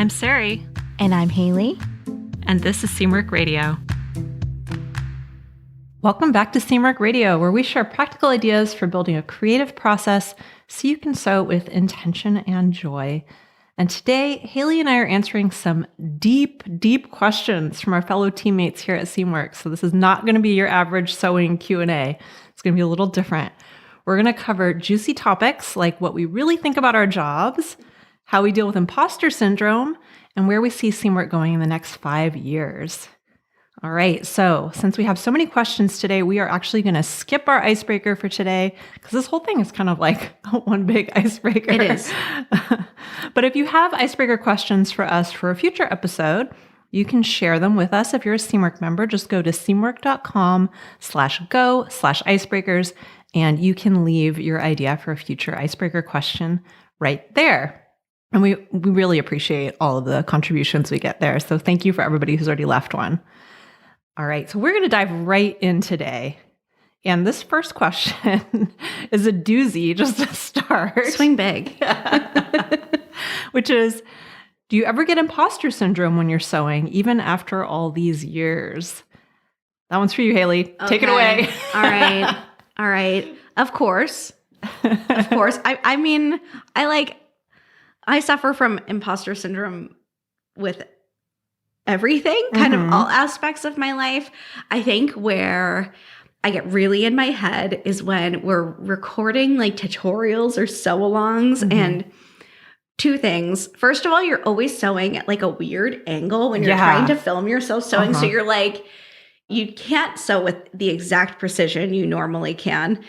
I'm Sarai. And I'm Haley. And this is Seamwork Radio. Welcome back to Seamwork Radio, where we share practical ideas for building a creative process so you can sew with intention and joy. And today, Haley and I are answering some deep, deep questions from our fellow teammates here at Seamwork. So this is not going to be your average sewing Q&A. It's going to be a little different. We're going to cover juicy topics like what we really think about our jobs, how we deal with imposter syndrome, and where we see Seamwork going in the next 5 years. All right, so since we have so many questions today, we are actually going to skip our icebreaker for today because this whole thing is kind of like one big icebreaker. It is. But if you have icebreaker questions for us for a future episode, you can share them with us. If you're a Seamwork member, just go to seamwork.com/go/icebreakers, and you can leave your idea for a future icebreaker question right there. And we really appreciate all of the contributions we get there. So thank you for everybody who's already left one. All right, so we're going to dive right in today. And this first question is a doozy just to start. Swing big. Which is, do you ever get imposter syndrome when you're sewing, even after all these years? That one's for you, Haley. Okay. Take it away. All right. Of course. I mean, I suffer from imposter syndrome with everything, kind of all aspects of my life. I think where I get really in my head is when we're recording like tutorials or sew-alongs and two things. First of all, you're always sewing at like a weird angle when you're trying to film yourself sewing. So you're like, you can't sew with the exact precision you normally can.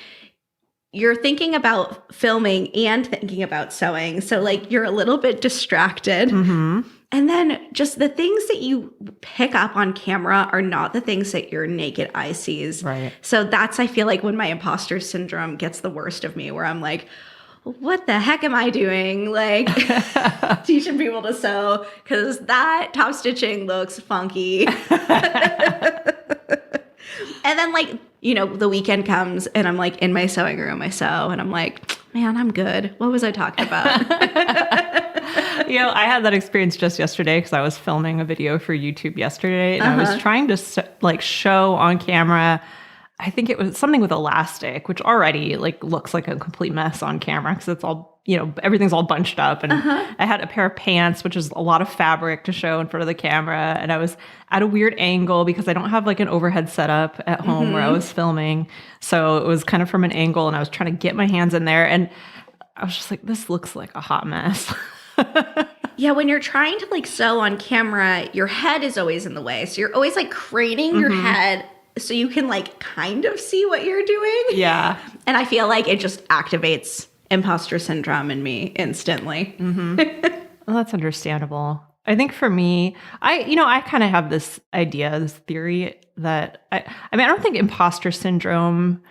You're thinking about filming and thinking about sewing. So like you're a little bit distracted. And then just the things that you pick up on camera are not the things that your naked eye sees. Right. So that's, I feel like, when my imposter syndrome gets the worst of me, where I'm like, what the heck am I doing? Like teaching people to sew because that top stitching looks funky. And then like, you know, the weekend comes and I'm like in my sewing room, I sew and I'm like, man, I'm good. What was I talking about? You know, I had that experience just yesterday because I was filming a video for YouTube yesterday and I was trying to show on camera, I think it was something with elastic, which already like looks like a complete mess on camera because it's all, you know, everything's all bunched up. And I had a pair of pants, which is a lot of fabric to show in front of the camera. And I was at a weird angle because I don't have like an overhead setup at home where I was filming. So it was kind of from an angle and I was trying to get my hands in there. And I was just like, this looks like a hot mess. Yeah, when you're trying to like sew on camera, your head is always in the way. So you're always like craning your head so you can like kind of see what you're doing. Yeah. And I feel like it just activates imposter syndrome in me instantly. Well, that's understandable. I think for me, I kind of have this idea, this theory that I don't think imposter syndrome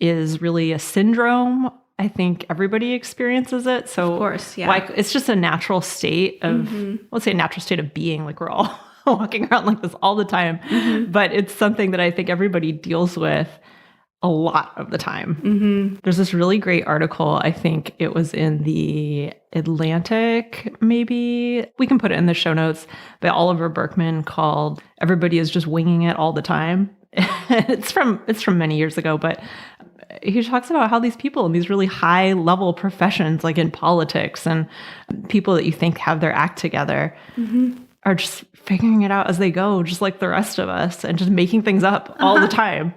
is really a syndrome. I think everybody experiences it. So of course, yeah. Like it's just a natural state of, let's say a natural state of being, like we're all walking around like this all the time. But it's something that I think everybody deals with a lot of the time. There's this really great article, I think it was in the Atlantic, maybe. We can put it in the show notes, by Oliver Berkman called Everybody is Just Winging It All the Time. It's from many years ago, but he talks about how these people in these really high level professions, like in politics and people that you think have their act together, are just figuring it out as they go, just like the rest of us, and just making things up all the time.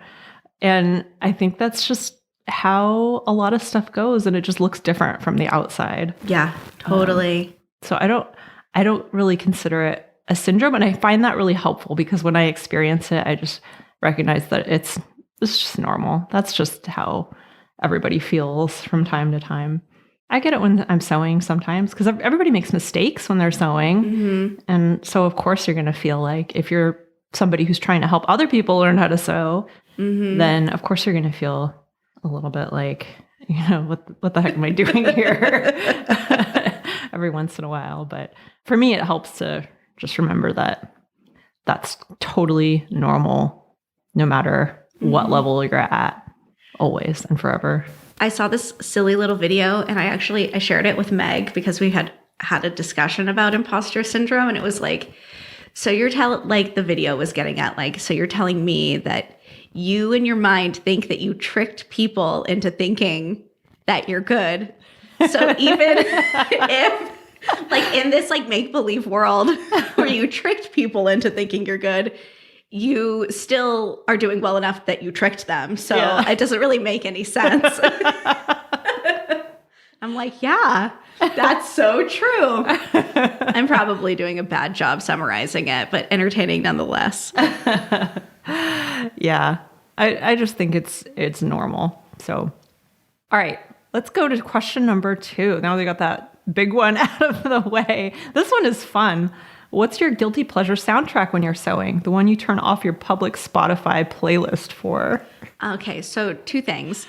And I think that's just how a lot of stuff goes, and it just looks different from the outside. Yeah, totally. So I don't really consider it a syndrome, and I find that really helpful because when I experience it, I just recognize that it's just normal. That's just how everybody feels from time to time. I get it when I'm sewing sometimes because everybody makes mistakes when they're sewing. And so of course you're going to feel like if you're somebody who's trying to help other people learn how to sew, then of course you're going to feel a little bit like, you know, what the heck am I doing here? Every once in a while. But for me, it helps to just remember that that's totally normal, no matter what level you're at, always and forever. I saw this silly little video and I shared it with Meg because we had had a discussion about imposter syndrome, and it was like, so you're like the video was getting at like, so you're telling me that you in your mind think that you tricked people into thinking that you're good. So even if like in this like make-believe world where you tricked people into thinking you're good, you still are doing well enough that you tricked them. So it doesn't really make any sense. I'm like, yeah, that's so true. I'm probably doing a bad job summarizing it, but entertaining nonetheless. Yeah. I just think it's normal. So, all right, let's go to question number 2. Now we got that big one out of the way. This one is fun. What's your guilty pleasure soundtrack when you're sewing? The one you turn off your public Spotify playlist for? Okay, so 2 things.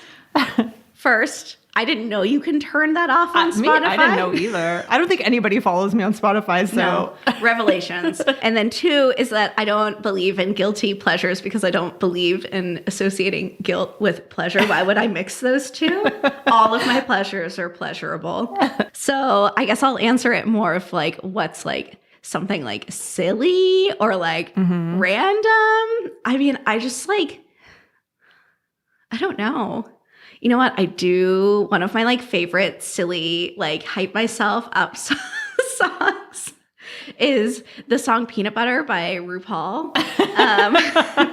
First, I didn't know you can turn that off on Spotify. I didn't know either. I don't think anybody follows me on Spotify, so. No, revelations. And then 2 is that I don't believe in guilty pleasures because I don't believe in associating guilt with pleasure. Why would I mix those 2? All of my pleasures are pleasurable. So I guess I'll answer it more of like what's like something like silly or like random. I mean, I just like, I don't know. You know what? I do. One of my like favorite silly, like hype myself up songs is the song Peanut Butter by RuPaul.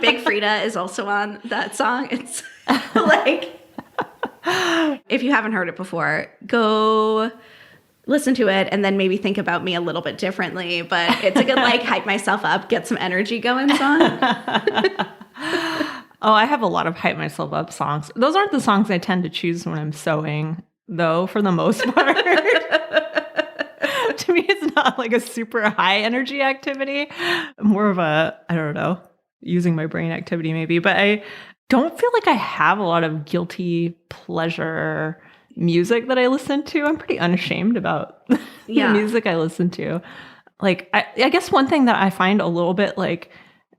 Big Frida is also on that song. It's like, if you haven't heard it before, go listen to it and then maybe think about me a little bit differently. But it's a good like hype myself up, get some energy going song. Oh, I have a lot of hype myself up songs. Those aren't the songs I tend to choose when I'm sewing, though, for the most part. To me, it's not like a super high energy activity. More of a, I don't know, using my brain activity maybe. But I don't feel like I have a lot of guilty pleasure music that I listen to. I'm pretty unashamed about the music I listen to. Like, I guess one thing that I find a little bit like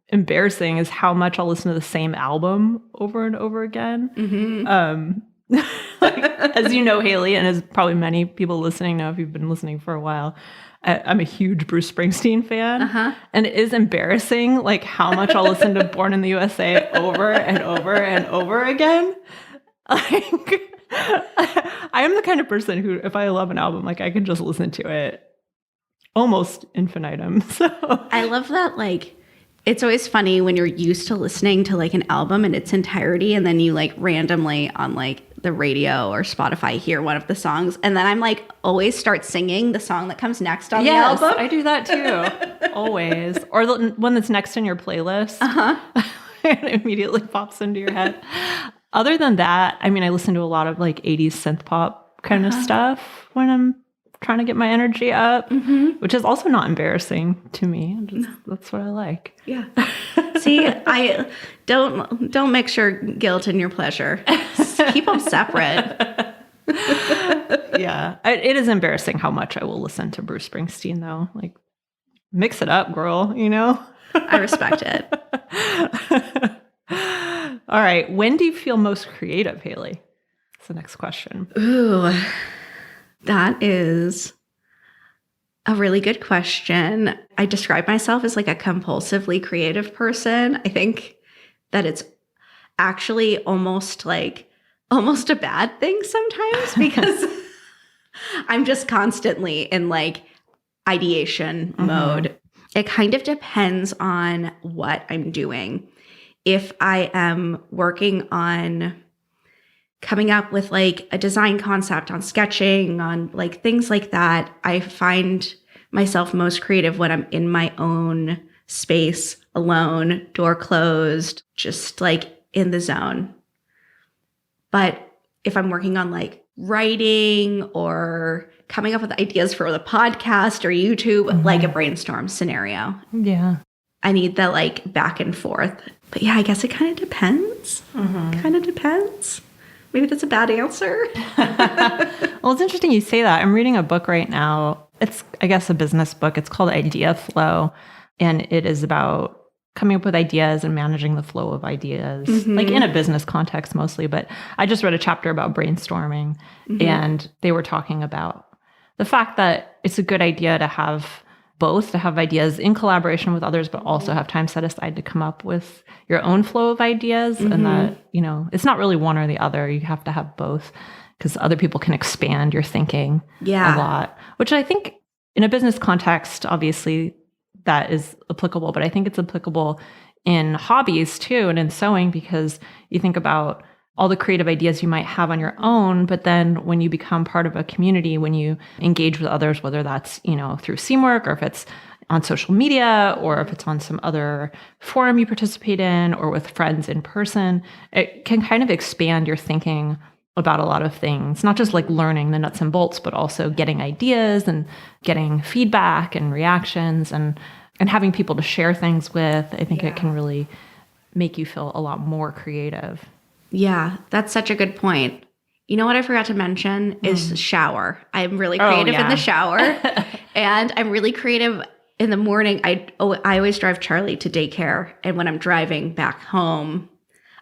embarrassing is how much I'll listen to the same album over and over again. Like, as you know, Haley, and as probably many people listening know if you've been listening for a while, I'm a huge Bruce Springsteen fan. And it is embarrassing like how much I'll listen to Born in the USA over and over and over again. Like, I am the kind of person who, if I love an album, like I can just listen to it almost infinitum. So I love that, like, it's always funny when you're used to listening to like an album in its entirety and then you like randomly on like the radio or Spotify hear one of the songs and then I'm like always start singing the song that comes next on the album. I do that too. Always. Or the one that's next in your playlist. It immediately pops into your head. Other than that, I mean, I listen to a lot of like 80s synth pop kind of stuff when I'm trying to get my energy up, which is also not embarrassing to me. That's what I like. Yeah. See, I don't mix your guilt and your pleasure. Keep them separate. Yeah. It is embarrassing how much I will listen to Bruce Springsteen though. Like, mix it up, girl, you know? I respect it. All right. When do you feel most creative, Haley? That's the next question. Ooh. That is a really good question. I describe myself as like a compulsively creative person. I think that it's actually almost a bad thing sometimes because I'm just constantly in like ideation mode. It kind of depends on what I'm doing. If I am working on coming up with like a design concept, on sketching, on like things like that, I find myself most creative when I'm in my own space, alone, door closed, just like in the zone. But if I'm working on like writing or coming up with ideas for the podcast or YouTube, like a brainstorm scenario. Yeah. I need the like back and forth. But yeah, I guess it kind of depends. Kind of depends. Maybe that's a bad answer. Well, it's interesting you say that. I'm reading a book right now. It's, I guess, a business book. It's called Idea Flow. And it is about coming up with ideas and managing the flow of ideas, like in a business context mostly. But I just read a chapter about brainstorming and they were talking about the fact that it's a good idea to have both, to have ideas in collaboration with others, but also have time set aside to come up with your own flow of ideas. And that, it's not really one or the other. You have to have both because other people can expand your thinking a lot, which I think in a business context, obviously that is applicable, but I think it's applicable in hobbies too, and in sewing, because you think about all the creative ideas you might have on your own, but then when you become part of a community, when you engage with others, whether that's, through Seamwork, or if it's on social media, or if it's on some other forum you participate in, or with friends in person, it can kind of expand your thinking about a lot of things, not just like learning the nuts and bolts, but also getting ideas and getting feedback and reactions and having people to share things with. I think it can really make you feel a lot more creative. Yeah, that's such a good point. You know what I forgot to mention is shower. I'm really creative in the shower, and I'm really creative in the morning. I always drive Charlie to daycare, and when I'm driving back home,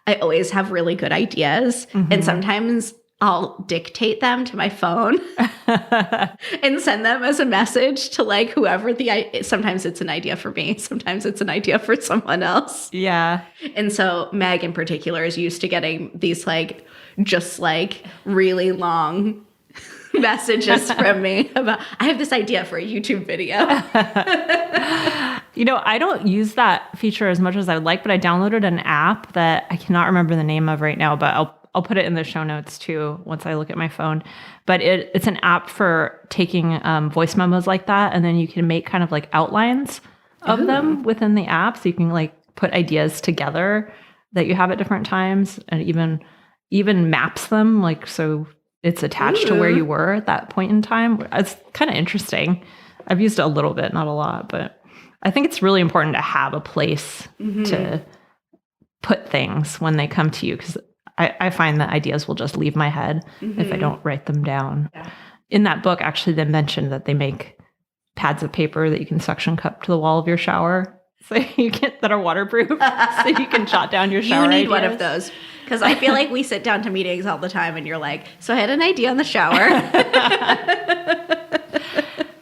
I always have really good ideas, and sometimes I'll dictate them to my phone and send them as a message to like whoever sometimes it's an idea for me. Sometimes it's an idea for someone else. Yeah. And so Meg in particular is used to getting these just really long messages from me about, I have this idea for a YouTube video. I don't use that feature as much as I would like, but I downloaded an app that I cannot remember the name of right now, but I'll put it in the show notes too once I look at my phone. But it's an app for taking voice memos like that, and then you can make kind of like outlines of them within the app, so you can like put ideas together that you have at different times, and even maps them like so it's attached to where you were at that point in time. It's kind of interesting. I've used it a little bit, not a lot, but I think it's really important to have a place to put things when they come to you, because I find that ideas will just leave my head if I don't write them down. Yeah. In that book, actually, they mentioned that they make pads of paper that you can suction cup to the wall of your shower, so that are waterproof, so you can jot down your shower. You need ideas. one of those, because I feel like we sit down to meetings all the time, and you're like, "So I had an idea on the shower."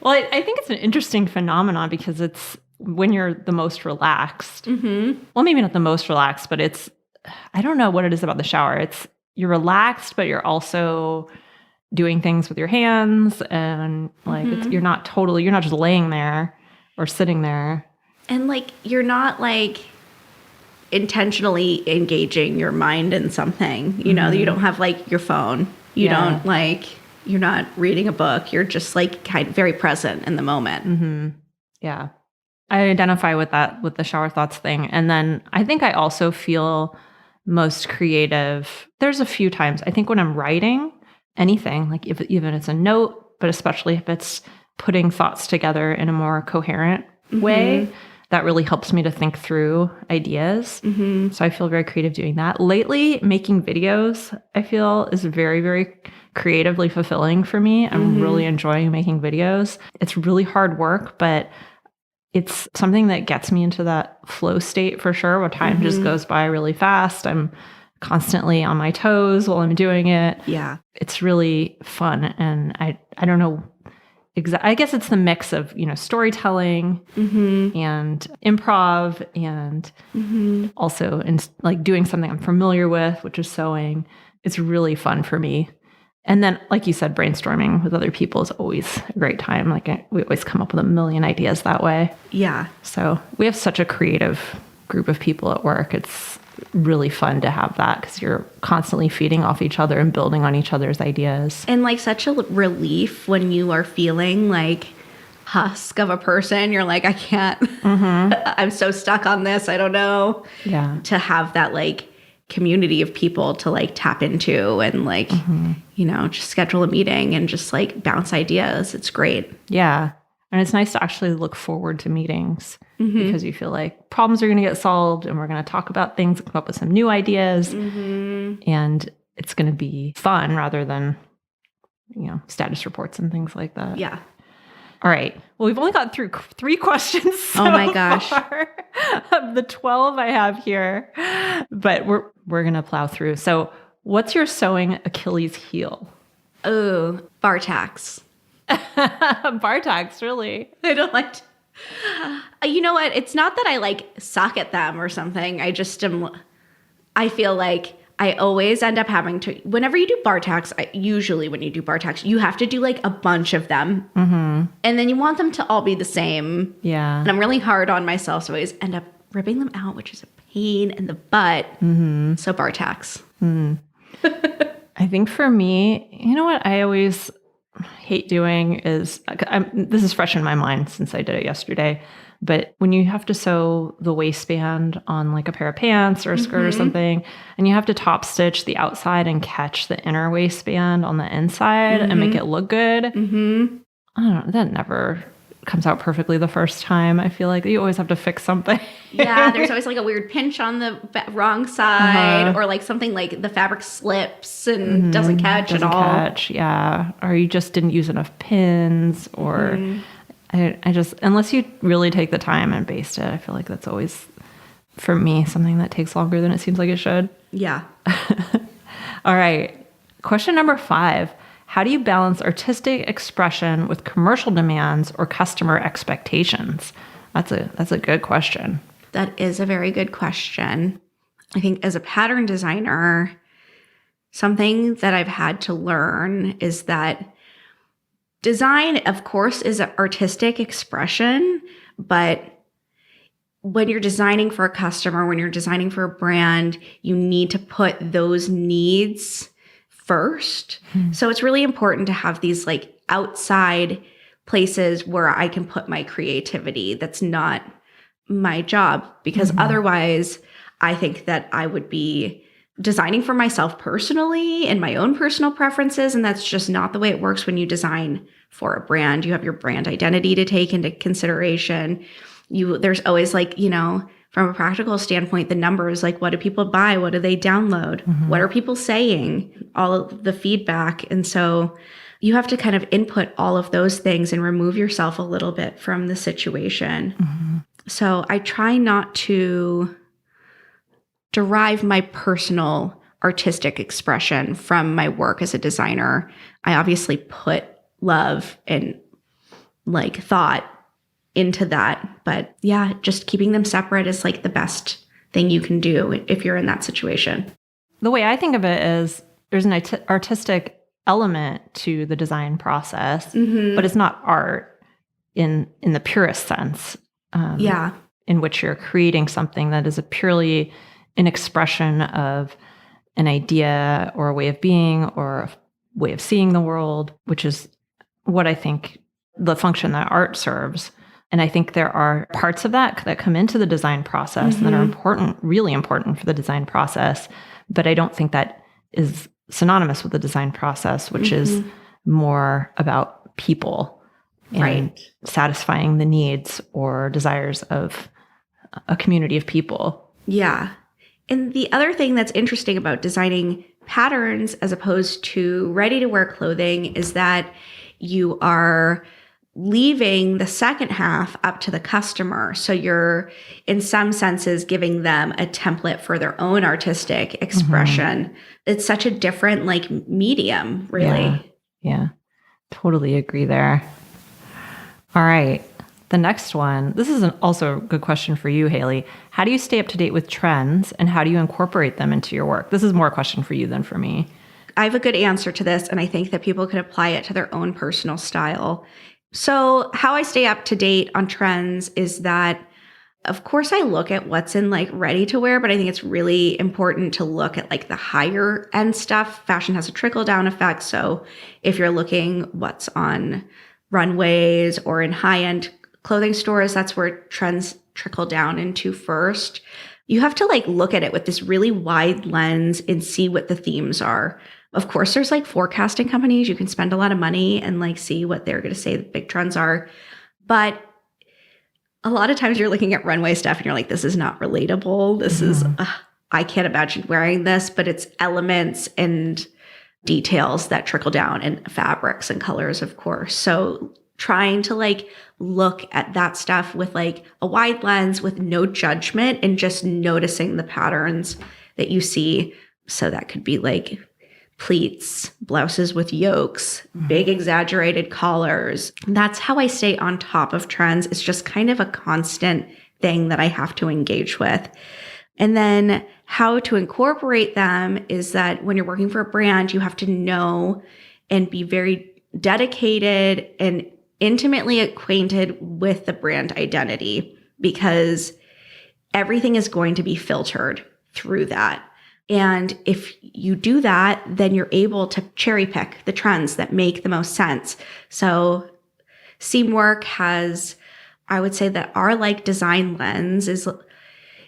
Well, I think it's an interesting phenomenon because it's when you're the most relaxed. Well, maybe not the most relaxed, but I don't know what it is about the shower. You're relaxed, but you're also doing things with your hands, and you're not just laying there or sitting there. And you're not intentionally engaging your mind in something, you don't have your phone. You don't you're not reading a book. You're just kind of very present in the moment. Yeah. I identify with that, with the shower thoughts thing. And then I think I also feel most creative. There's a few times, I think, when I'm writing anything, even it's a note, but especially if it's putting thoughts together in a more coherent way, that really helps me to think through ideas. So I feel very creative doing that. Lately, making videos, I feel, is very, very creatively fulfilling for me. I'm really enjoying making videos. It's really hard work, but it's something that gets me into that flow state for sure, where time just goes by really fast. I'm constantly on my toes while I'm doing it. Yeah. It's really fun. And I don't know. I guess it's the mix of, storytelling and improv, and also doing something I'm familiar with, which is sewing. It's really fun for me. And then, like you said, brainstorming with other people is always a great time. We always come up with a million ideas that way. Yeah. So we have such a creative group of people at work. It's really fun to have that, because you're constantly feeding off each other and building on each other's ideas. And such a relief when you are feeling husk of a person. You're I can't, I'm so stuck on this. I don't know. Yeah. To have that community of people to tap into and just schedule a meeting and just bounce ideas. It's great. Yeah. And it's nice to actually look forward to meetings, because you feel like problems are going to get solved, and we're going to talk about things and come up with some new ideas, and it's going to be fun rather than, status reports and things like that. Yeah. All right. Well, we've only got through 3 questions so oh my gosh far of the 12 I have here, but we're going to plow through. So what's your sewing Achilles heel? Oh, bar tacks. Bar tax, really? I don't like to. You know what? It's not that I like suck at them or something. I just am. I feel like I always end up having to. Whenever you do bar tax, usually when you do bar tax, you have to do like a bunch of them, and then you want them to all be the same. Yeah. And I'm really hard on myself, so I always end up ripping them out, which is a pain in the butt. So bar tax. I think for me, you know what I always hate doing is, this is fresh in my mind since I did it yesterday, but when you have to sew the waistband on like a pair of pants or a skirt or something, and you have to top stitch the outside and catch the inner waistband on the inside and make it look good, I don't know, that never comes out perfectly the first time. I feel like you always have to fix something. Yeah, there's always like a weird pinch on the wrong side, or like something like the fabric slips and doesn't catch at all. Yeah, or you just didn't use enough pins, or I just, unless you really take the time and baste it, I feel like that's always, for me, something that takes longer than it seems like it should. Yeah. All right, question number 5. How do you balance artistic expression with commercial demands or customer expectations? That's a good question. That is a very good question. I think as a pattern designer, something that I've had to learn is that design, of course, is an artistic expression, but when you're designing for a customer, when you're designing for a brand, you need to put those needs first. So it's really important to have these like outside places where I can put my creativity. That's not my job, because otherwise I think that I would be designing for myself personally and my own personal preferences. And that's just not the way it works when you design for a brand. You have your brand identity to take into consideration. There's always like, from a practical standpoint, the numbers, like what do people buy? What do they download? What are people saying? All of the feedback. And so you have to kind of input all of those things and remove yourself a little bit from the situation. So I try not to derive my personal artistic expression from my work as a designer. I obviously put love and like thought into that. But yeah, just keeping them separate is like the best thing you can do if you're in that situation. The way I think of it is there's an artistic element to the design process, but it's not art in the purest sense. In which you're creating something that is purely an expression of an idea or a way of being or a way of seeing the world, which is what I think the function that art serves. And I think there are parts of that come into the design process that are important, really important for the design process. But I don't think that is synonymous with the design process, which is more about people and satisfying the needs or desires of a community of people. Yeah. And the other thing that's interesting about designing patterns as opposed to ready-to-wear clothing is that you are leaving the second half up to the customer. So you're, in some senses, giving them a template for their own artistic expression. It's such a different like medium, really. Yeah. Totally agree there. All right. The next one, this is also a good question for you, Haley. How do you stay up to date with trends and how do you incorporate them into your work? This is more a question for you than for me. I have a good answer to this, and I think that people could apply it to their own personal style. So how I stay up to date on trends is that, of course, I look at what's in like ready to wear, but I think it's really important to look at like the higher end stuff. Fashion has a trickle down effect. So if you're looking what's on runways or in high end clothing stores, that's where trends trickle down into first. You have to like look at it with this really wide lens and see what the themes are. Of course, there's like forecasting companies. You can spend a lot of money and like see what they're going to say the big trends are. But a lot of times you're looking at runway stuff and you're like, this is not relatable. This is, I can't imagine wearing this, but it's elements and details that trickle down in fabrics and colors, of course. So trying to like look at that stuff with like a wide lens with no judgment and just noticing the patterns that you see. So that could be like pleats, blouses with yokes, big exaggerated collars. That's how I stay on top of trends. It's just kind of a constant thing that I have to engage with. And then how to incorporate them is that when you're working for a brand, you have to know and be very dedicated and intimately acquainted with the brand identity, because everything is going to be filtered through that. And if you do that, then you're able to cherry pick the trends that make the most sense. So Seamwork has, I would say that our like design lens is,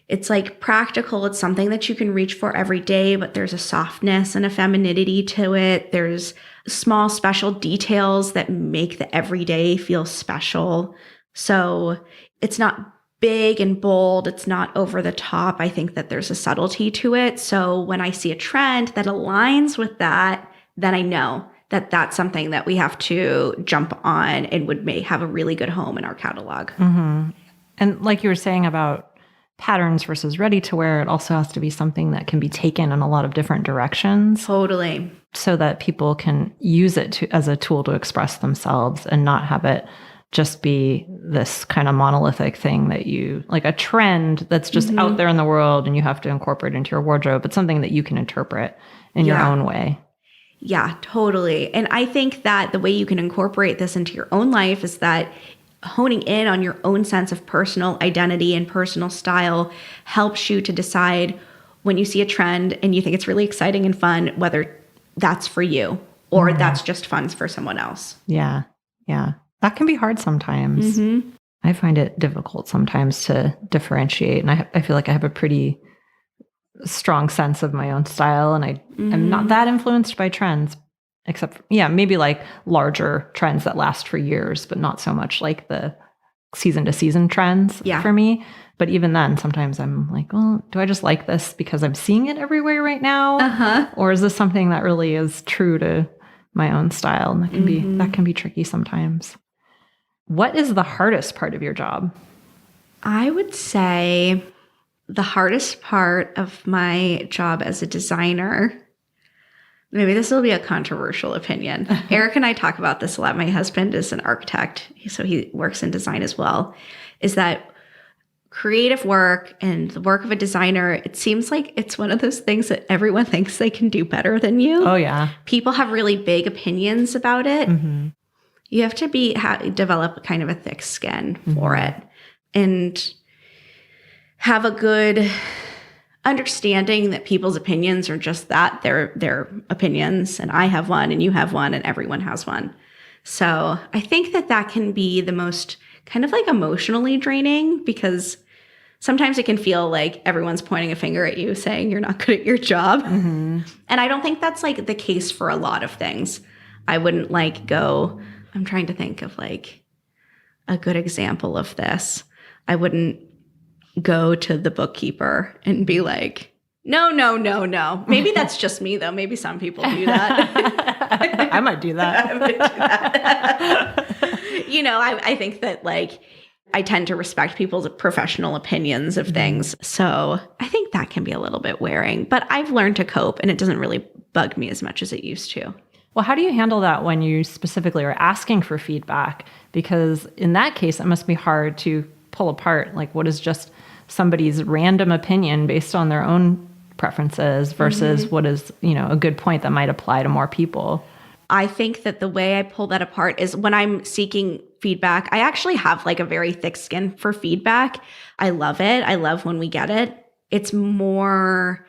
it's like practical. It's something that you can reach for every day, but there's a softness and a femininity to it. There's small special details that make the everyday feel special. So it's not big and bold. It's not over the top. I think that there's a subtlety to it. So when I see a trend that aligns with that, then I know that that's something that we have to jump on and may have a really good home in our catalog. Mm-hmm. And like you were saying about patterns versus ready to wear, it also has to be something that can be taken in a lot of different directions. Totally. So that people can use it as a tool to express themselves and not have it just be this kind of monolithic thing that you, like a trend that's just out there in the world and you have to incorporate into your wardrobe, but something that you can interpret in your own way. Yeah, totally. And I think that the way you can incorporate this into your own life is that honing in on your own sense of personal identity and personal style helps you to decide when you see a trend and you think it's really exciting and fun, whether that's for you or that's just fun for someone else. Yeah. Yeah. That can be hard sometimes. I find it difficult sometimes to differentiate. And I feel like I have a pretty strong sense of my own style. And I'm not that influenced by trends, except for, maybe like larger trends that last for years, but not so much like the season to season trends for me. But even then, sometimes I'm like, well, do I just like this because I'm seeing it everywhere right now? Or is this something that really is true to my own style? And that can be tricky sometimes. What is the hardest part of your job? I would say the hardest part of my job as a designer, maybe this will be a controversial opinion. Eric and I talk about this a lot. My husband is an architect, so he works in design as well, is that creative work and the work of a designer, it seems like it's one of those things that everyone thinks they can do better than you. Oh, yeah. People have really big opinions about it. You have to develop kind of a thick skin for it and have a good understanding that people's opinions are just that. They're opinions, and I have one and you have one and everyone has one. So I think that can be the most kind of like emotionally draining, because sometimes it can feel like everyone's pointing a finger at you saying you're not good at your job. And I don't think that's like the case for a lot of things. I wouldn't I'm trying to think of like a good example of this. I wouldn't go to the bookkeeper and be like, no. Maybe that's just me though. Maybe some people do that. I might do that. I would do that. I think that like I tend to respect people's professional opinions of things. So I think that can be a little bit wearing, but I've learned to cope and it doesn't really bug me as much as it used to. Well, how do you handle that when you specifically are asking for feedback? Because in that case, it must be hard to pull apart, like what is just somebody's random opinion based on their own preferences versus what is, a good point that might apply to more people. I think that the way I pull that apart is when I'm seeking feedback, I actually have like a very thick skin for feedback. I love it. I love when we get it. It's more,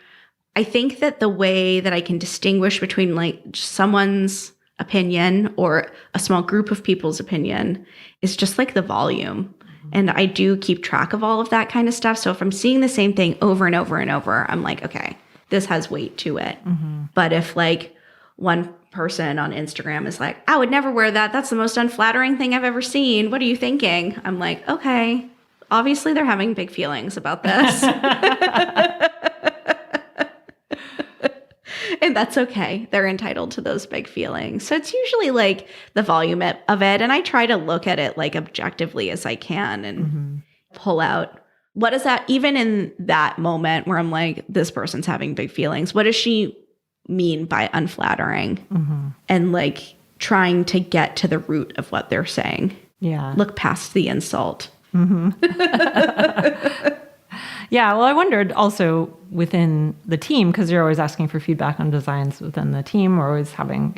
I think that the way that I can distinguish between like someone's opinion or a small group of people's opinion is just like the volume. And I do keep track of all of that kind of stuff. So if I'm seeing the same thing over and over and over, I'm like, okay, this has weight to it. But if like one person on Instagram is like, I would never wear that. That's the most unflattering thing I've ever seen. What are you thinking? I'm like, okay, obviously they're having big feelings about this. And that's okay. They're entitled to those big feelings. So it's usually like the volume of it. And I try to look at it like objectively as I can and pull out, what is that, even in that moment where I'm like, this person's having big feelings, what is she mean by unflattering Mm-hmm. and like trying to get to the root of what they're saying. Yeah. Look past the insult. Yeah. Well, I wondered also within the team, because you're always asking for feedback on designs within the team. We're always having,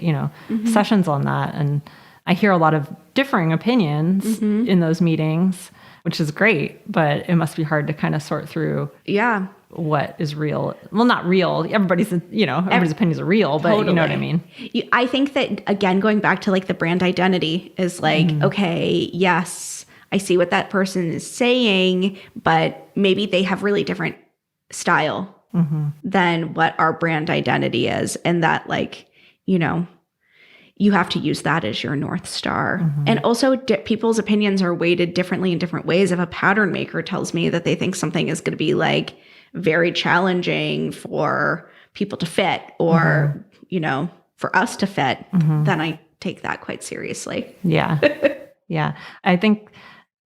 sessions on that. And I hear a lot of differing opinions in those meetings, which is great, but it must be hard to kind of sort through Yeah. what is real. Well, not real. Everybody's opinions are real, but you know what I mean? I think that, again, going back to like the brand identity is like, okay, yes, I see what that person is saying, but maybe they have really different style than what our brand identity is. And that like, you have to use that as your North Star. And also people's opinions are weighted differently in different ways. If a pattern maker tells me that they think something is going to be like very challenging for people to fit or, for us to fit, then I take that quite seriously. Yeah. Yeah. I think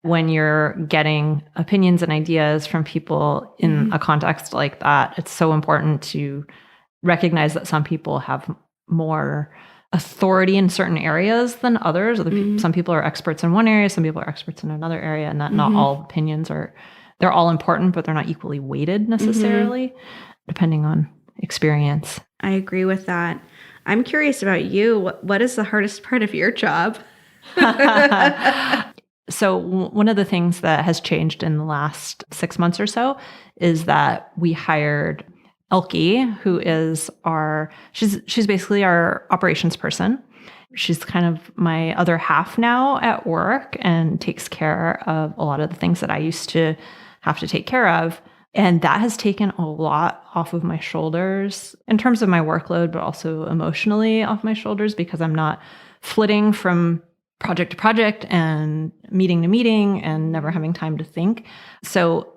when you're getting opinions and ideas from people in a context like that, it's so important to recognize that some people have more authority in certain areas than others. Some people are experts in one area, some people are experts in another area, and that not all opinions they're all important, but they're not equally weighted necessarily, depending on experience. I agree with that. I'm curious about you. What is the hardest part of your job? So one of the things that has changed in the last 6 months or so is that we hired Elke, who is she's basically our operations person. She's kind of my other half now at work and takes care of a lot of the things that I used to have to take care of. And that has taken a lot off of my shoulders in terms of my workload, but also emotionally off my shoulders, because I'm not flitting from project to project and meeting to meeting and never having time to think. So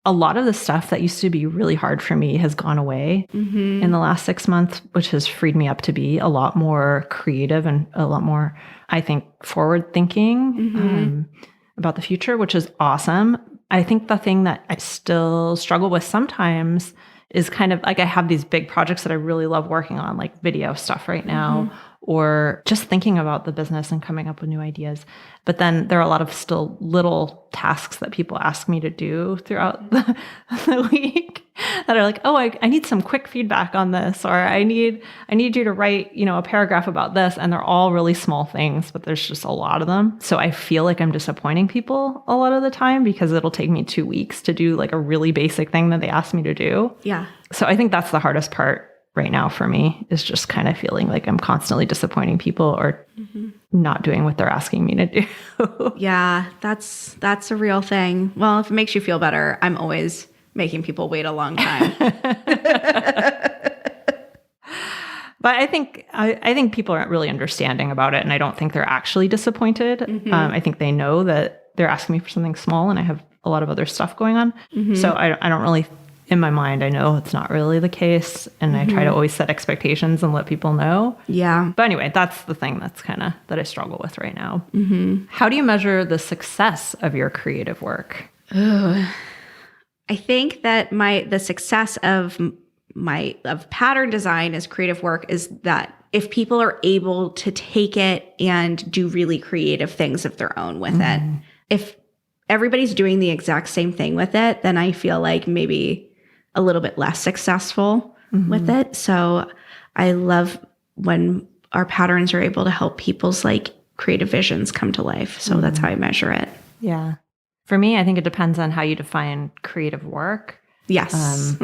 a lot of the stuff that used to be really hard for me has gone away in the last 6 months, which has freed me up to be a lot more creative and a lot more, I think, forward thinking about the future, which is awesome. I think the thing that I still struggle with sometimes is kind of like I have these big projects that I really love working on, like video stuff right now, or just thinking about the business and coming up with new ideas. But then there are a lot of still little tasks that people ask me to do throughout the week that are like, oh, I need some quick feedback on this, or I need you to write, a paragraph about this. And they're all really small things, but there's just a lot of them. So I feel like I'm disappointing people a lot of the time because it'll take me 2 weeks to do like a really basic thing that they asked me to do. Yeah. So I think that's the hardest part right now for me, is just kind of feeling like I'm constantly disappointing people or not doing what they're asking me to do. Yeah, that's a real thing. Well, if it makes you feel better, I'm always making people wait a long time. But I think people aren't really understanding about it, and I don't think they're actually disappointed. I think they know that they're asking me for something small, and I have a lot of other stuff going on. So I don't really, in my mind, I know it's not really the case, and I try to always set expectations and let people know. Yeah. But anyway, that's the thing that I struggle with right now. How do you measure the success of your creative work? I think that the success of pattern design as creative work is that if people are able to take it and do really creative things of their own with it. If everybody's doing the exact same thing with it, then I feel like maybe a little bit less successful with it. So I love when our patterns are able to help people's like creative visions come to life. So that's how I measure it. Yeah. For me, I think it depends on how you define creative work. Yes.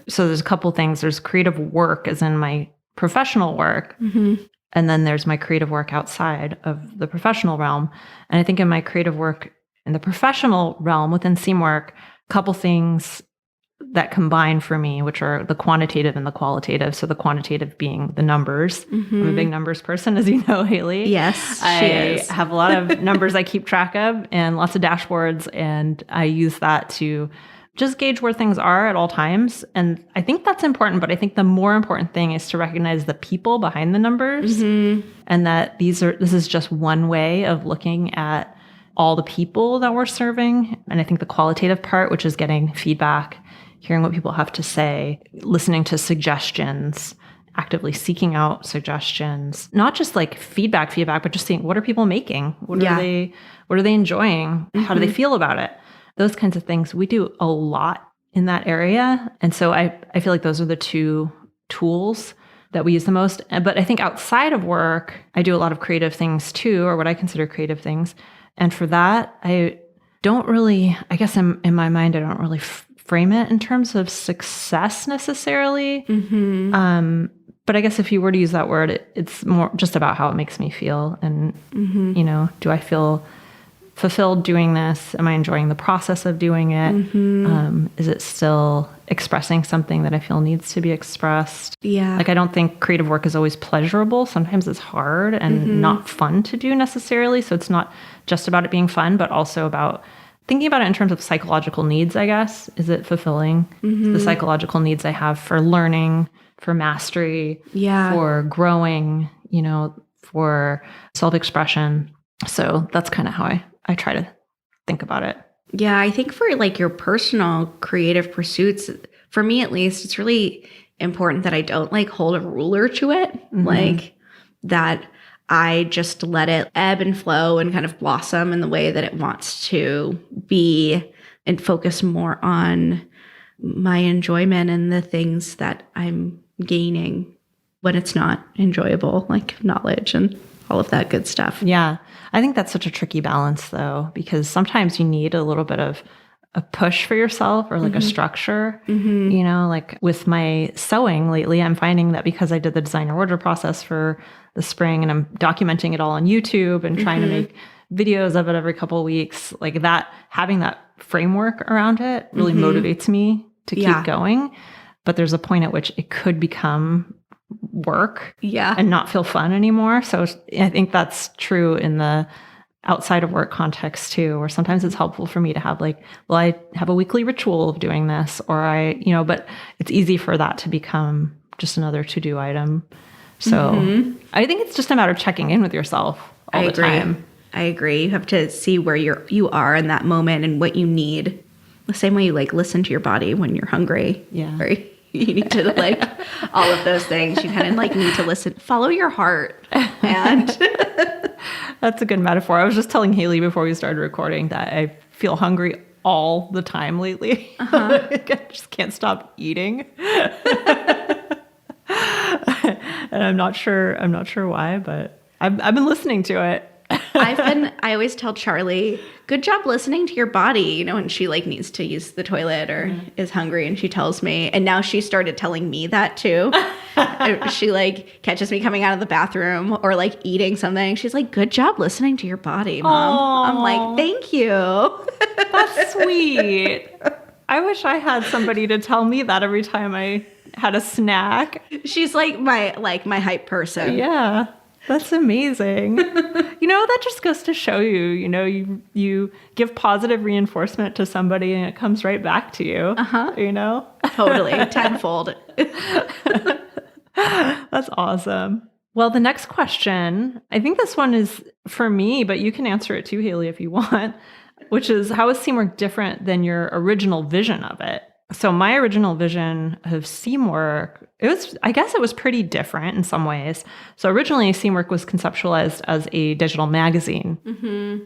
So there's a couple things. There's creative work as in my professional work. And then there's my creative work outside of the professional realm. And I think in my creative work in the professional realm within Seamwork, a couple things that combine for me, which are the quantitative and the qualitative. So the quantitative being the numbers. I'm a big numbers person, as you know, Haley. Yes, I have a lot of numbers I keep track of and lots of dashboards. And I use that to just gauge where things are at all times. And I think that's important, but I think the more important thing is to recognize the people behind the numbers and that this is just one way of looking at all the people that we're serving. And I think the qualitative part, which is getting feedback, hearing what people have to say, listening to suggestions, actively seeking out suggestions, not just like feedback, but just seeing what are people making? What are they enjoying? How do they feel about it? Those kinds of things. We do a lot in that area. And so I feel like those are the two tools that we use the most. But I think outside of work, I do a lot of creative things too, or what I consider creative things. And for that, I don't really, I guess in my mind, I don't really frame it in terms of success necessarily. But I guess if you were to use that word, it's more just about how it makes me feel. And, do I feel fulfilled doing this? Am I enjoying the process of doing it? Is it still expressing something that I feel needs to be expressed? Yeah. Like, I don't think creative work is always pleasurable. Sometimes it's hard and not fun to do necessarily. So it's not just about it being fun, but also about thinking about it in terms of psychological needs, I guess. Is it fulfilling the psychological needs I have for learning, for mastery, for growing, for self-expression? So that's kind of how I try to think about it. Yeah, I think for like your personal creative pursuits, for me at least, it's really important that I don't like hold a ruler to it. Like that I just let it ebb and flow and kind of blossom in the way that it wants to be, and focus more on my enjoyment and the things that I'm gaining when it's not enjoyable, like knowledge and all of that good stuff. Yeah. I think that's such a tricky balance though, because sometimes you need a little bit of a push for yourself or like a structure, like with my sewing lately, I'm finding that because I did the designer order process for the spring and I'm documenting it all on YouTube and trying to make videos of it every couple of weeks, like that, having that framework around it really motivates me to keep going. But there's a point at which it could become work and not feel fun anymore. So I think that's true in the outside of work context too, where sometimes it's helpful for me to have like, well, I have a weekly ritual of doing this, or but it's easy for that to become just another to-do item. So I think it's just a matter of checking in with yourself all the time. I agree. You have to see where you are in that moment and what you need. The same way you like listen to your body when you're hungry. Yeah. Right? You need to like all of those things. You kind of like need to listen, follow your heart. And that's a good metaphor. I was just telling Haley before we started recording that I feel hungry all the time lately. I just can't stop eating. And I'm not sure why, but I've been listening to it. I always tell Charlie, good job listening to your body, when she like needs to use the toilet or is hungry, and she tells me, and now she started telling me that too. She like catches me coming out of the bathroom or like eating something. She's like, good job listening to your body, Mom. Aww. I'm like, thank you. That's sweet. I wish I had somebody to tell me that every time I had a snack. She's like my hype person. Yeah. That's amazing. That just goes to show you give positive reinforcement to somebody and it comes right back to you. Totally. Tenfold. That's awesome. Well, the next question, I think this one is for me, but you can answer it too, Haley, if you want, which is, how is Seamwork different than your original vision of it? So my original vision of Seamwork, I guess it was pretty different in some ways. So originally Seamwork was conceptualized as a digital magazine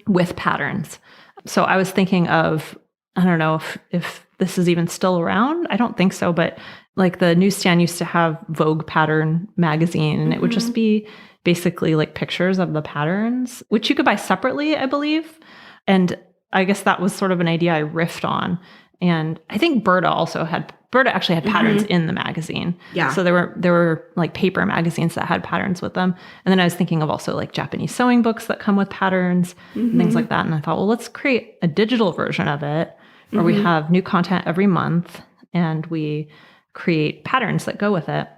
with patterns. So I was thinking of, I don't know if this is even still around. I don't think so, but like the newsstand used to have Vogue pattern magazine, and it would just be basically like pictures of the patterns, which you could buy separately, I believe. And I guess that was sort of an idea I riffed on. And I think Berta actually had patterns in the magazine. Yeah. So there were like paper magazines that had patterns with them. And then I was thinking of also like Japanese sewing books that come with patterns and things like that. And I thought, well, let's create a digital version of it where we have new content every month and we create patterns that go with it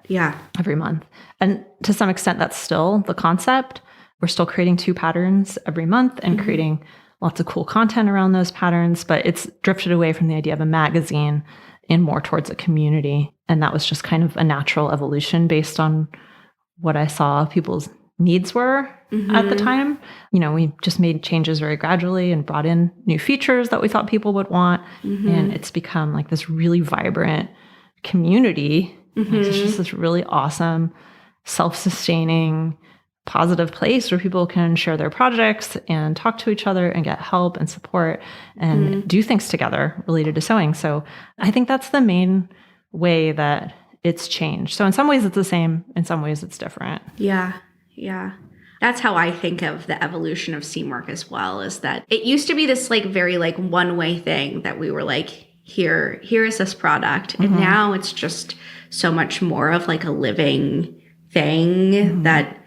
every month. And to some extent, that's still the concept. We're still creating 2 patterns every month and creating lots of cool content around those patterns, but it's drifted away from the idea of a magazine and more towards a community. And that was just kind of a natural evolution based on what I saw people's needs were at the time. We just made changes very gradually and brought in new features that we thought people would want. And it's become like this really vibrant community It's just this really awesome, self-sustaining, positive place where people can share their projects and talk to each other and get help and support and do things together related to sewing. So I think that's the main way that it's changed. So in some ways it's the same, in some ways it's different. Yeah. Yeah. That's how I think of the evolution of Seamwork as well, is that it used to be this like very like one-way thing that we were like, here is this product. And now it's just so much more of like a living thing that,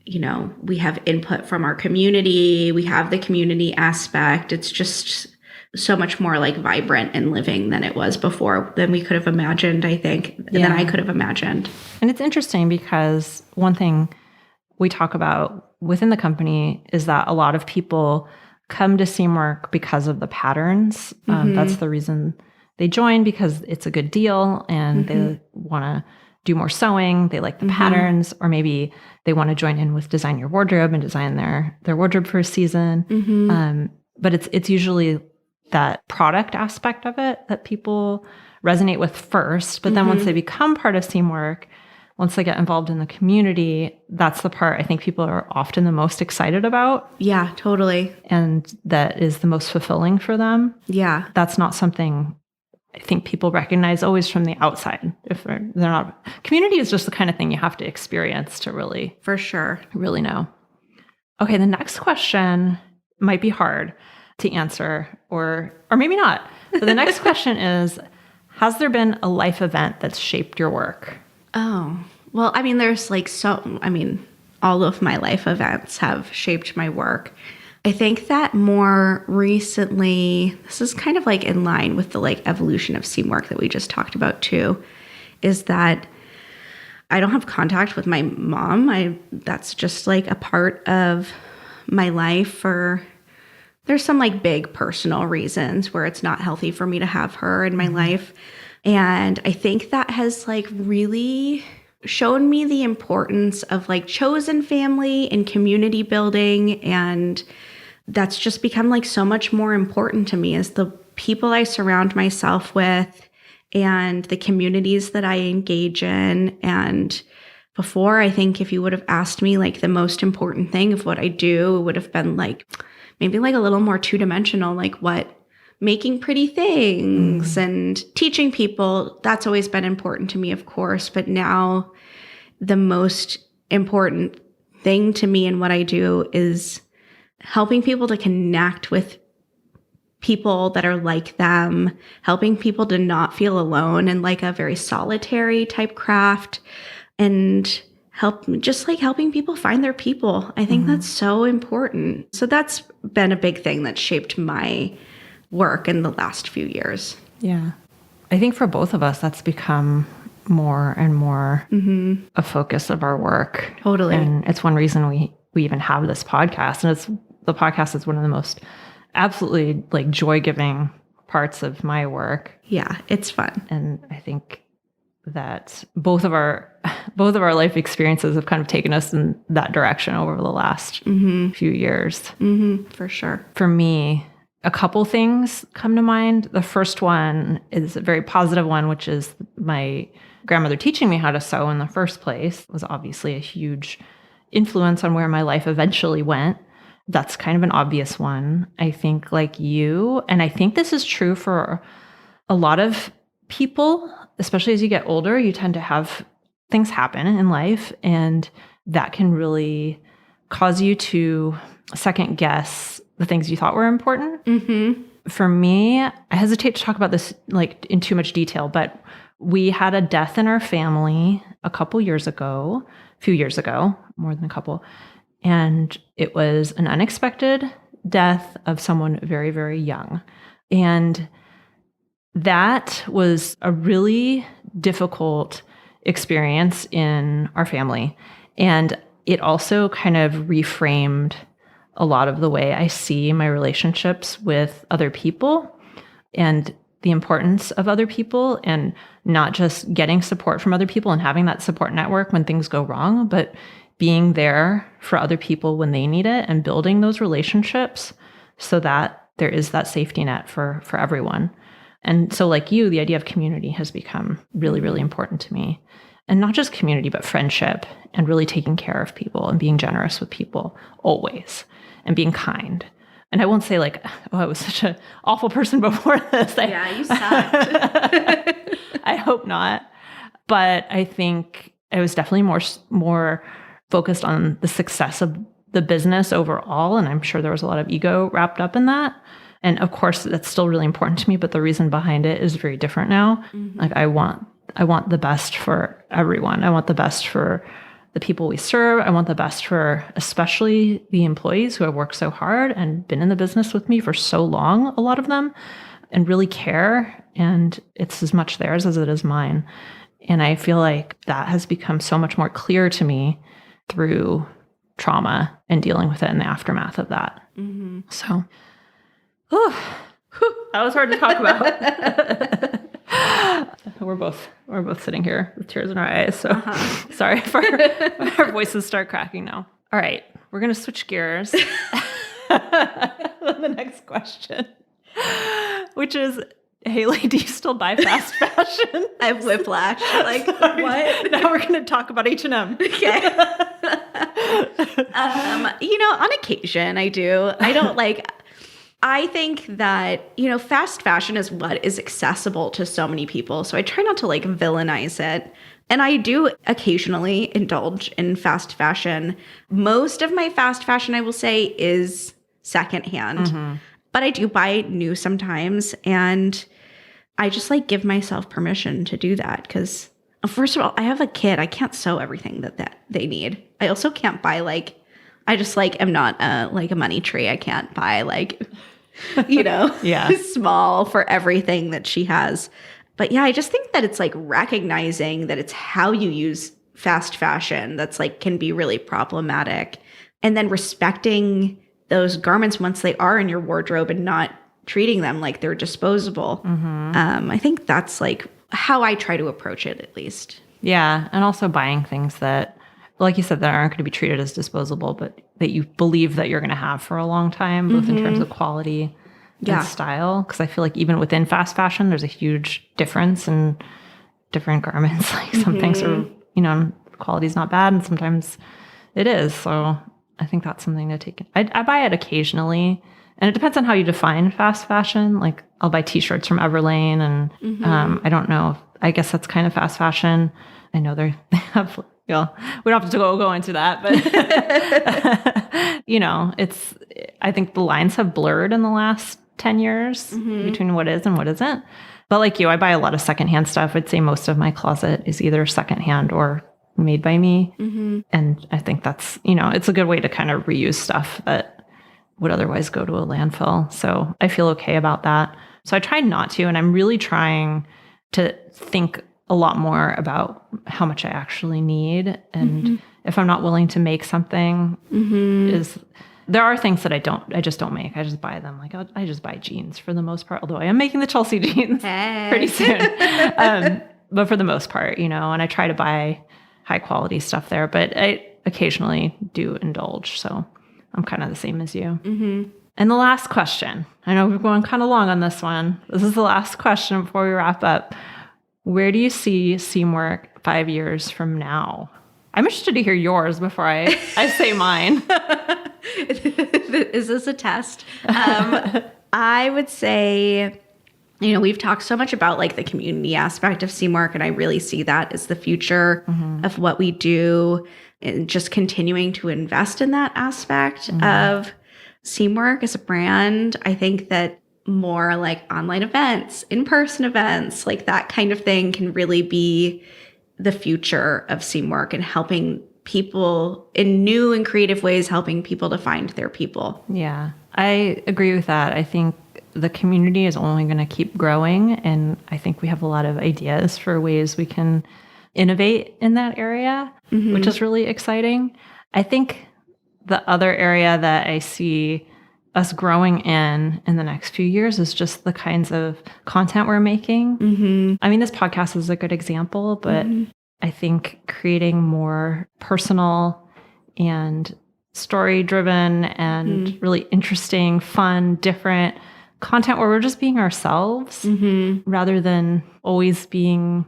you know, we have input from our community, we have the community aspect. It's just so much more like vibrant and living than it was before, than we could have imagined, I think, than I could have imagined. And it's interesting because one thing we talk about within the company is that a lot of people come to Seamwork because of the patterns. That's the reason they join, because it's a good deal and they want to do more sewing. They like the patterns, or maybe they want to join in with Design Your Wardrobe and design their wardrobe for a season. But it's usually that product aspect of it that people resonate with first. But then once they become part of Seamwork, once they get involved in the community, that's the part I think people are often the most excited about. Yeah, totally. And that is the most fulfilling for them. Yeah. That's not something I think people recognize always from the outside. If they're not, community is just the kind of thing you have to experience to really, for sure, really know. Okay, the next question might be hard to answer, or maybe not. But the next question is, has there been a life event that's shaped your work? Oh, well, I mean, there's like all of my life events have shaped my work. I think that more recently, this is kind of like in line with the like evolution of Seamwork that we just talked about too, is that I don't have contact with my mom. That's just like a part of my life. There's some like big personal reasons where it's not healthy for me to have her in my life. And I think that has like really shown me the importance of like chosen family and community building. And that's just become like so much more important to me, as the people I surround myself with and the communities that I engage in. And before, I think if you would have asked me like the most important thing of what I do, it would have been like maybe like a little more two-dimensional, like making pretty things and teaching people. That's always been important to me, of course. But now the most important thing to me in what I do is helping people to connect with people that are like them, helping people to not feel alone in like a very solitary type craft, and helping people find their people. I think that's so important. So that's been a big thing that shaped my work in the last few years. Yeah. I think for both of us, that's become more and more a focus of our work. Totally. And it's one reason we even have this podcast. And the podcast is one of the most absolutely like joy-giving parts of my work. Yeah, it's fun. And I think that both of our life experiences have kind of taken us in that direction over the last few years. For sure. For me, a couple things come to mind. The first one is a very positive one, which is my grandmother teaching me how to sew in the first place. It was obviously a huge influence on where my life eventually went. That's kind of an obvious one. I think like you, and I think this is true for a lot of people, especially as you get older, you tend to have things happen in life, and that can really cause you to second guess the things you thought were important. For me, I hesitate to talk about this like in too much detail, but we had a death in our family a few years ago, more than a couple. And it was an unexpected death of someone very, very young. And that was a really difficult experience in our family. And it also kind of reframed a lot of the way I see my relationships with other people and the importance of other people, and not just getting support from other people and having that support network when things go wrong, but being there for other people when they need it and building those relationships so that there is that safety net for everyone. And so like you, the idea of community has become really, really important to me. And not just community, but friendship and really taking care of people and being generous with people always and being kind. And I won't say like, oh, I was such an awful person before this. Yeah, you sucked. I hope not. But I think I was definitely more focused on the success of the business overall. And I'm sure there was a lot of ego wrapped up in that. And of course, that's still really important to me. But the reason behind it is very different now. Like I want the best for everyone. I want the best for the people we serve. I want the best for especially the employees who have worked so hard and been in the business with me for so long, a lot of them, and really care. And it's as much theirs as it is mine. And I feel like that has become so much more clear to me through trauma and dealing with it in the aftermath of that. So, that was hard to talk about. We're both sitting here with tears in our eyes. So sorry if our voices start cracking now. All right, we're going to switch gears. The next question, which is, Haley, do you still buy fast fashion? I have whiplash. Like, what? Now we're going to talk about H&M. Okay. On occasion I do. I don't like... I think that, fast fashion is what is accessible to so many people. So I try not to like villainize it. And I do occasionally indulge in fast fashion. Most of my fast fashion, I will say, is secondhand. But I do buy new sometimes. And I just like give myself permission to do that. Because first of all, I have a kid. I can't sew everything that they need. I also can't buy I just am not a money tree. I can't buy small for everything that she has. But yeah, I just think that it's recognizing that it's how you use fast fashion that's can be really problematic. And then respecting those garments once they are in your wardrobe and not treating them like they're disposable. I think that's how I try to approach it, at least. Yeah. And also buying things that, like you said, that aren't going to be treated as disposable, but that you believe that you're going to have for a long time, both in terms of quality and style. Because I feel like even within fast fashion, there's a huge difference in different garments. Some things are, quality's not bad, and sometimes it is. So I think that's something to take. I buy it occasionally, and it depends on how you define fast fashion. I'll buy T-shirts from Everlane, and I don't know. I guess that's kind of fast fashion. I know they have. We don't have to go into that, but I think the lines have blurred in the last 10 years between what is and what isn't. But like you, I buy a lot of secondhand stuff. I'd say most of my closet is either secondhand or made by me. And I think that's, it's a good way to kind of reuse stuff that would otherwise go to a landfill. So I feel okay about that. So I try not to, and I'm really trying to think a lot more about how much I actually need. And if I'm not willing to make something, there are things that I just don't make. I just buy them. I just buy jeans for the most part, although I am making the Chelsea jeans pretty soon. But for the most part, and I try to buy high quality stuff there, but I occasionally do indulge. So I'm kind of the same as you. And the last question, I know we're going kind of long on this one. This is the last question before we wrap up. Where do you see Seamwork 5 years from now? I'm interested to hear yours before I say mine. Is this a test? I would say, we've talked so much about the community aspect of Seamwork, and I really see that as the future of what we do, and just continuing to invest in that aspect of Seamwork as a brand. I think that more online events, in-person events, that kind of thing can really be the future of Seamwork and helping people in new and creative ways, helping people to find their people. Yeah, I agree with that. I think the community is only going to keep growing, and I think we have a lot of ideas for ways we can innovate in that area, which is really exciting. I think the other area that I see us growing in the next few years is just the kinds of content we're making. I mean, this podcast is a good example, but I think creating more personal and story-driven and really interesting, fun, different content where we're just being ourselves rather than always being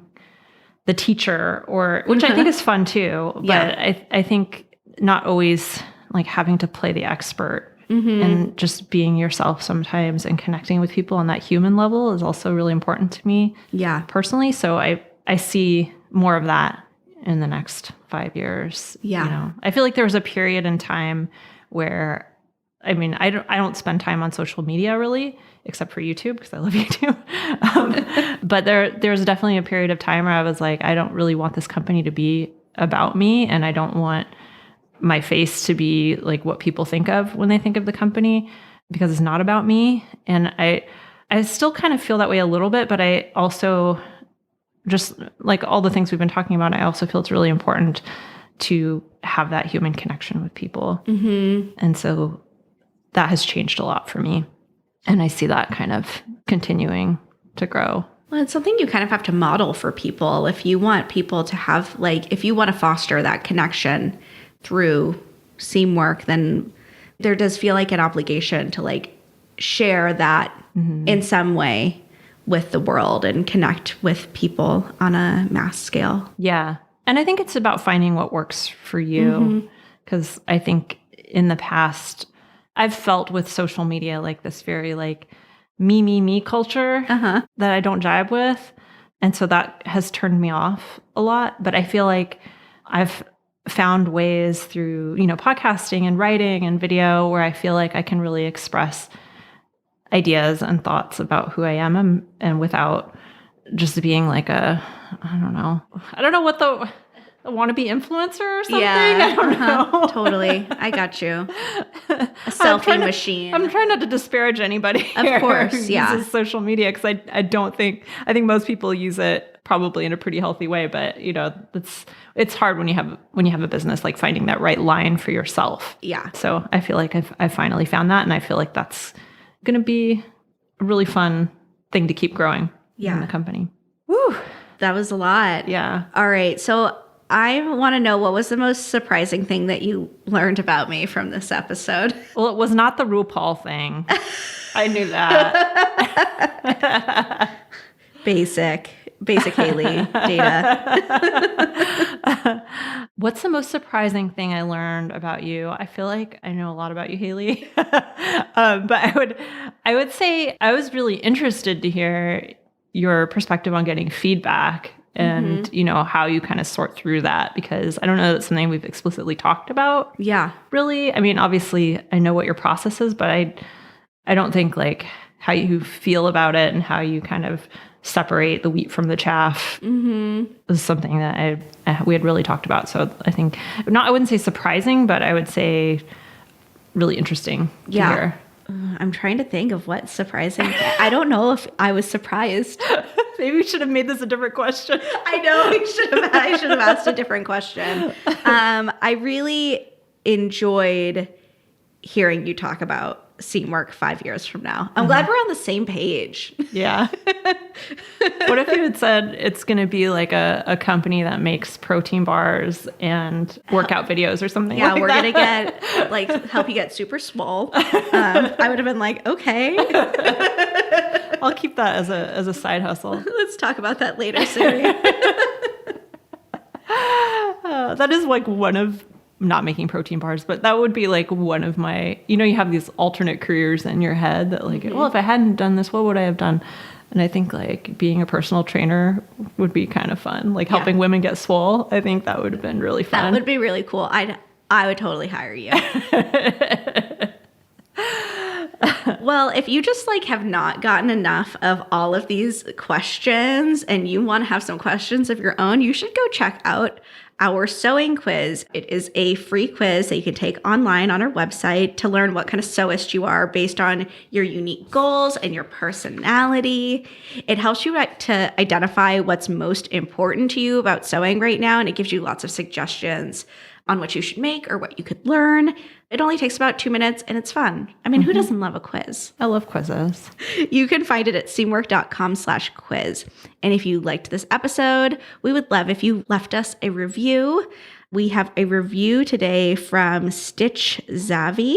the teacher, or which I think is fun too. But I think not always like having to play the expert and just being yourself sometimes and connecting with people on that human level is also really important to me. Yeah. Personally. So I see more of that in the next 5 years. Yeah. You know, I feel like there was a period in time where, I mean, I don't spend time on social media really, except for YouTube because I love YouTube. But there's definitely a period of time where I was like, I don't really want this company to be about me, and I don't want my face to be like what people think of when they think of the company, because it's not about me. And I still kind of feel that way a little bit, but I also, just like all the things we've been talking about, I also feel it's really important to have that human connection with people. And so that has changed a lot for me. And I see that kind of continuing to grow. Well, it's something you kind of have to model for people. If you want people to have, like, if you want to foster that connection through Seamwork, then there does feel like an obligation to like share that in some way with the world and connect with people on a mass scale. Yeah. And I think it's about finding what works for you. Because I think in the past, I've felt with social media like this very like me culture that I don't jive with. And so that has turned me off a lot. But I feel like I've found ways through, you know, podcasting and writing and video where I feel like I can really express ideas and thoughts about who I am and without just being like I don't know what the wannabe influencer or something. Yeah, I don't know. Totally. I got you. A selfie machine. I'm trying not to disparage anybody. Of course, who yeah. uses social media, because I think most people use it probably in a pretty healthy way, but you know, it's hard when you have a business, like finding that right line for yourself. Yeah. So I feel like I've finally found that, and I feel like that's going to be a really fun thing to keep growing in the company. Woo. That was a lot. Yeah. All right. So I want to know, what was the most surprising thing that you learned about me from this episode? Well, it was not the RuPaul thing. I knew that. Basic Haley data. What's the most surprising thing I learned about you? I feel like I know a lot about you, Haley. But I would say I was really interested to hear your perspective on getting feedback and, you know, how you kind of sort through that, because I don't know that's something we've explicitly talked about. Yeah. Really. I mean, obviously I know what your process is, but I don't think like how you feel about it and how you kind of separate the wheat from the chaff is something that we had really talked about. So I think I wouldn't say surprising, but I would say really interesting to hear. I'm trying to think of what's surprising. I don't know if I was surprised. Maybe we should have made this a different question. I know I should have asked a different question. I really enjoyed hearing you talk about Seamwork 5 years from now. I'm glad we're on the same page. Yeah. What if you had said it's going to be like a company that makes protein bars and workout videos or something like that? Yeah, we're going to get, like, help you get super swole. I would have been like, okay. I'll keep that as a side hustle. Let's talk about that later, Sarai. That is like one of, not making protein bars, but that would be like one of my, you know, you have these alternate careers in your head that like, well, if I hadn't done this, what would I have done? And I think like being a personal trainer would be kind of fun, like helping women get swole. I think that would have been really fun. That would be really cool. I would totally hire you. Well, if you just like have not gotten enough of all of these questions and you want to have some questions of your own, you should go check out our sewing quiz. It is a free quiz that you can take online on our website to learn what kind of sewist you are based on your unique goals and your personality. It helps you to identify what's most important to you about sewing right now, and it gives you lots of suggestions on what you should make or what you could learn. It only takes about 2 minutes and it's fun. I mean, who doesn't love a quiz? I love quizzes. You can find it at seamwork.com/quiz. And if you liked this episode, we would love if you left us a review. We have a review today from Stitch Zavi,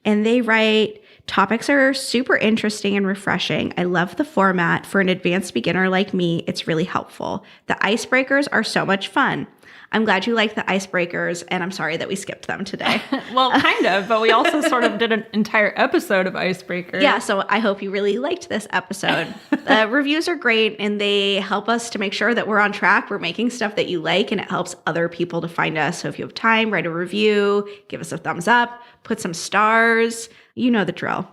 and they write, Topics are super interesting and refreshing. I love the format. For an advanced beginner like me, it's really helpful. The icebreakers are so much fun. I'm glad you like the icebreakers, and I'm sorry that we skipped them today. Well, kind of, but we also sort of did an entire episode of icebreakers. Yeah, so I hope you really liked this episode. The reviews are great, and they help us to make sure that we're on track. We're making stuff that you like, and it helps other people to find us. So if you have time, write a review, give us a thumbs up, put some stars. You know the drill.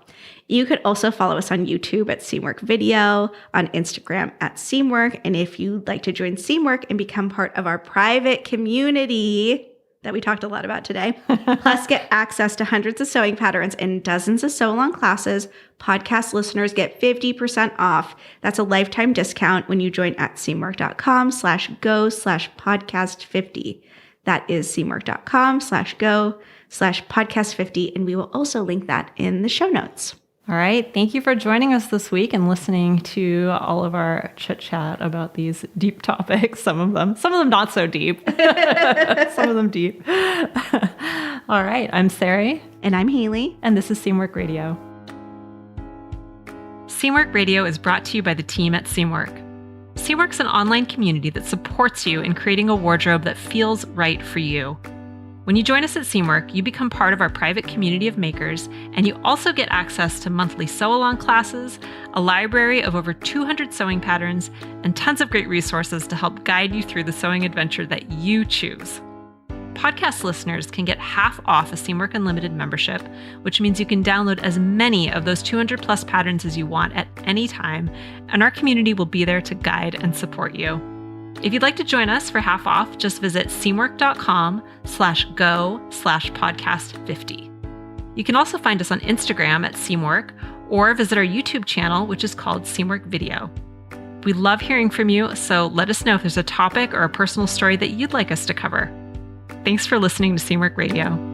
You could also follow us on YouTube at Seamwork Video, on Instagram at Seamwork. And if you'd like to join Seamwork and become part of our private community that we talked a lot about today, plus get access to hundreds of sewing patterns and dozens of sew-along classes, podcast listeners get 50% off. That's a lifetime discount when you join at seamwork.com/go/podcast50. That is seamwork.com/go/podcast50. And we will also link that in the show notes. All right. Thank you for joining us this week and listening to all of our chit chat about these deep topics. Some of them not so deep, some of them deep. All right. I'm Sarai. And I'm Haley. And this is Seamwork Radio. Seamwork Radio is brought to you by the team at Seamwork. Seamwork's an online community that supports you in creating a wardrobe that feels right for you. When you join us at Seamwork, you become part of our private community of makers, and you also get access to monthly sew-along classes, a library of over 200 sewing patterns, and tons of great resources to help guide you through the sewing adventure that you choose. Podcast listeners can get half off a Seamwork Unlimited membership, which means you can download as many of those 200 plus patterns as you want at any time, and our community will be there to guide and support you. If you'd like to join us for half off, just visit seamwork.com/go/podcast50. You can also find us on Instagram at Seamwork or visit our YouTube channel, which is called Seamwork Video. We love hearing from you, so let us know if there's a topic or a personal story that you'd like us to cover. Thanks for listening to Seamwork Radio.